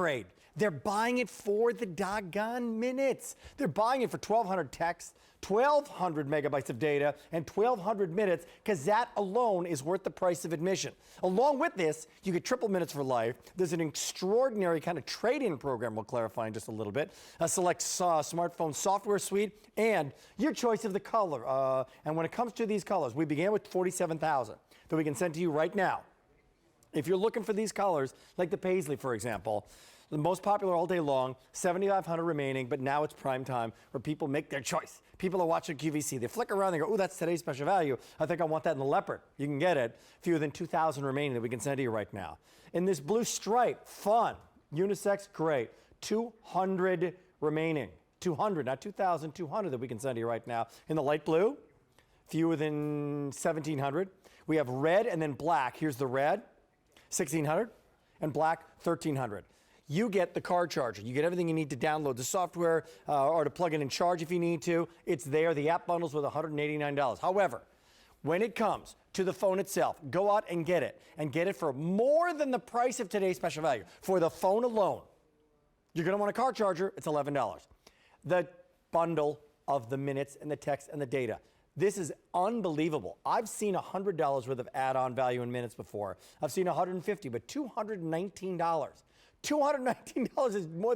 upgrade. They're buying it for the doggone minutes. They're buying it for 1,200 texts, 1,200 megabytes of data, and 1,200 minutes, because that alone is worth the price of admission. Along with this, you get triple minutes for life. There's an extraordinary kind of trade-in program we'll clarify in just a little bit. A select smartphone software suite, and your choice of the color. And when it comes to these colors, we began with 47,000 that we can send to you right now. If you're looking for these colors, like the Paisley, for example, the most popular all day long, 7,500 remaining, but now it's prime time where people make their choice. People are watching QVC. They flick around, they go, oh, that's today's special value. I think I want that in the leopard. You can get it. Fewer than 2,000 remaining that we can send to you right now. In this blue stripe, fun. Unisex, great. 200 remaining. 200, not 2,000, 200 that we can send to you right now. In the light blue, fewer than 1,700. We have red and then black. Here's the red, 1,600, and black, 1,300. You get the car charger. You get everything you need to download the software or to plug it in charge if you need to. It's there. The app bundles with $189. However, when it comes to the phone itself, go out and get it for more than the price of today's special value. For the phone alone, you're going to want a car charger. It's $11. The bundle of the minutes and the text and the data. This is unbelievable. I've seen $100 worth of add-on value in minutes before. I've seen $150, but $219. $219 is more than